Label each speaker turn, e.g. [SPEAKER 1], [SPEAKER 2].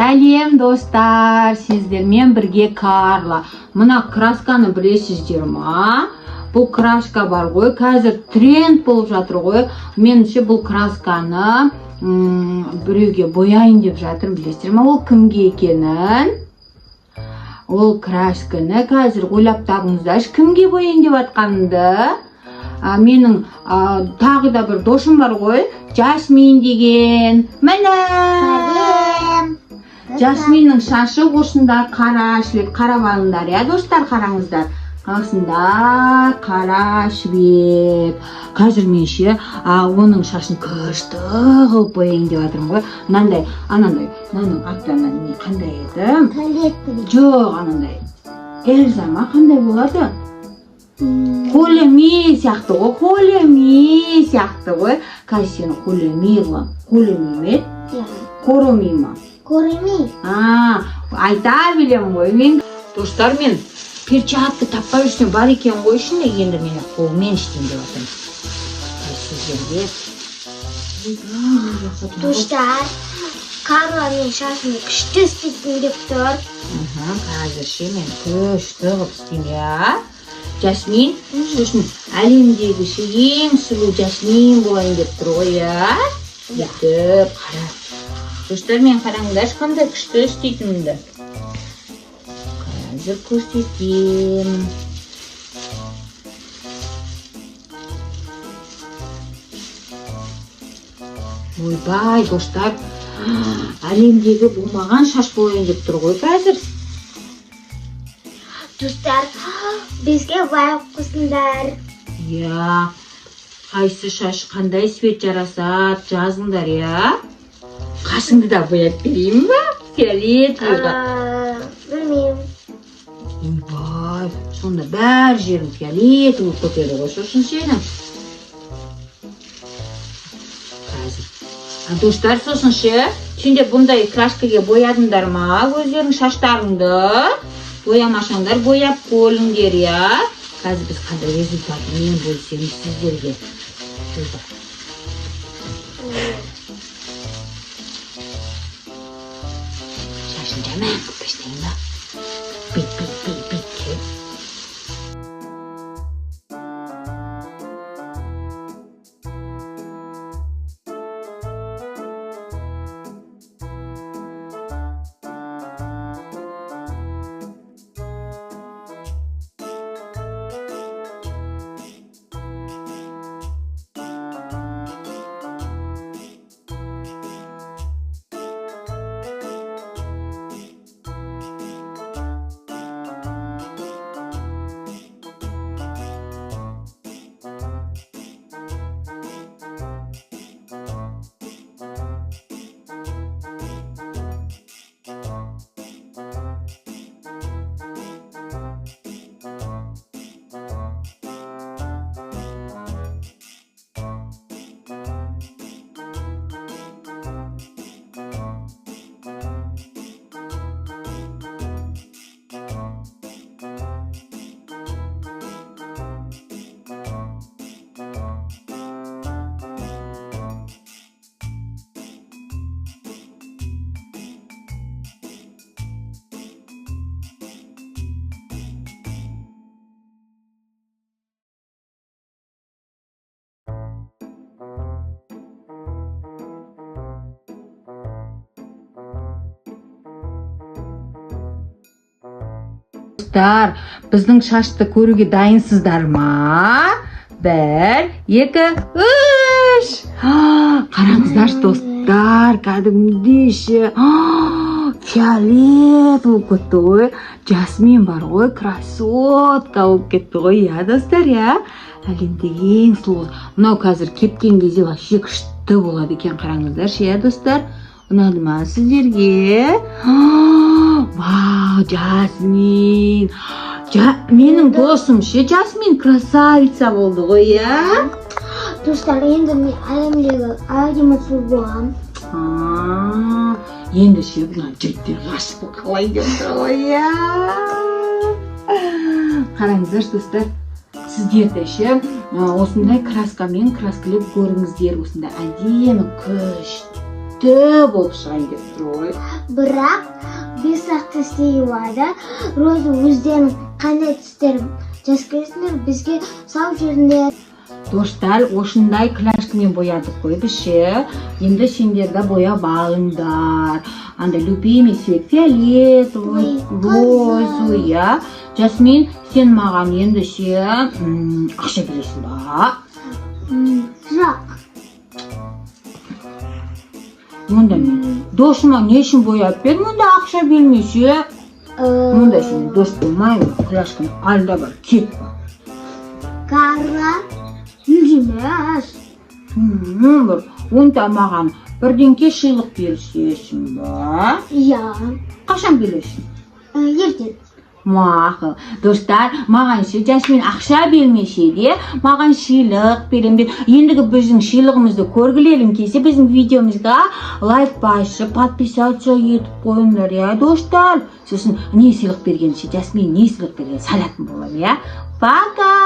[SPEAKER 1] Сәлем достар, сіздермен бірге Карла. Мына красканы білесіздер ма? Бұл краска бар ғой, қазір тренд болып жатыр ғой. Меніңше бұл красканы біреуге бояйын деп жатыр, білесіздер ма? Ол кімге екенін? Ол красканы қазір ойлап табыңыздар, кімге бояйын деп жатқанымды? Менің тағы да бір досым бар ғой, Жасмин деген. Міне! Жасминнің шашы осында қара швед, қарап алыңдар, я достар, қараңыздар. Осында қара швед. Қазір менше оның шашын күшті қылып бояйын деп жатырмын ғой. Мынандай, мынаның аттарынан не қандай еді? Жоқ, анандай. Эльза ма қандай болады? Холеми сияқты ғой, холеми сияқты ғой. Қазір сені холеми қылам. Холеми ме? Короми ма?
[SPEAKER 2] Кореми.
[SPEAKER 1] Айта білем ғой мен. Достар, мен перчатка таппай жүрсем бар екен ғой ішінде, енді мені қолмен іштейін деп жатырмын. Сіздерге.
[SPEAKER 2] Достар, Карла мен шашымды күшті істейтін деп тұр.
[SPEAKER 1] Қазірше мен күшті қылып істеймін, я? Жасмин, сосын әлемдегі ең сұлу Жасмин болайын деп тұр ғой, я? Етіп, қара. Достар, мен қараңыздар, қандай күшті істейтінімді. Қазір көрсетем. Ойбай, достар, әлемдегі болмаған шаш болайын деп тұр ғой қазір.
[SPEAKER 2] Достар, бізге бояп қосыңдар.
[SPEAKER 1] Я, қайсы шаш қандай свет жарасады, жазыңдар, я? Қашыңды да бояп берейін ба? Фиолетовыйға.
[SPEAKER 2] Білмеймін.
[SPEAKER 1] Ойбай, сонда бәр жерім фиолетовый көтерді ғой, сосын сенің. Қазір. Достар, сосын ше, сенде бұндай краскаға боядыңдар ма? Өздерің шаштарыңды боямашаңдар, бояп қолыңдер, я? Қазір біз қандай результатымен бөлсеміз сіздерге. Шашын жаман қып істейін ба? Бит. Достар, біздің шашты көруге дайынсыздар ма? 1, 2, 3. Қараңыздар, достар, кәдімгідей ше. Фиолетовый кетті ғой. Жасмин бар ғой, красотка болып кетті ғой, я, достар, я? Әлемдегі ең сұлу. Мынау қазір кепкен кезде вообще күшті болады екен, қараңыздар ше, я, достар? Ұнады ма сіздерге? Вау, Жасмин. Менің досым ше, Жасмин красавица болды ғой, я?
[SPEAKER 2] Достар, енді мен әлемдегі әдемі сұлу болам.
[SPEAKER 1] Енді ше, бұлан жігіттер ғашық болып қалайын деп тұр ғой, я? Қараңыздар, достар, сіздер де ше, осындай краскамен краскілеп көріңіздер, осындай әдемі күш күшті болып шығайын деп тұр ғой.
[SPEAKER 2] Бірақ бесақты істеуі барды. Роза өздерінің қандай түстерін жазып бересіңдер, бізге сау жерінде.
[SPEAKER 1] Достар, осындай клашкамен боядық қой бізше. Енді сендер де бояп алыңдар. Анда любимый цвет фиолетовый, розовый, я. Жасмин, сен маған енді ақша бересің ба?
[SPEAKER 2] Жоқ.
[SPEAKER 1] Онда мен досыма не үшін бояп бер, мұнда ақша бермесе? Мұнда сен дос болмаймын, клашканы алда бар, кет ба.
[SPEAKER 2] Карла, үндемес.
[SPEAKER 1] Бір, онда маған бірдеңке сыйлық берсесің ба?
[SPEAKER 2] Иә.
[SPEAKER 1] Қашан бересің?
[SPEAKER 2] Ертең.
[SPEAKER 1] Мақұл. Достар, маған Жасмин ақша бермесе де, маған сыйлық берем деп. Ендігі біздің сыйлығымызды көргілерің келсе, біздің видеомызға лайк басып, подписация етіп қойыңдар, я, достар. Сосын не сыйлық бергенше, Жасмин не сыйлық берген салатын болам, я. Пока!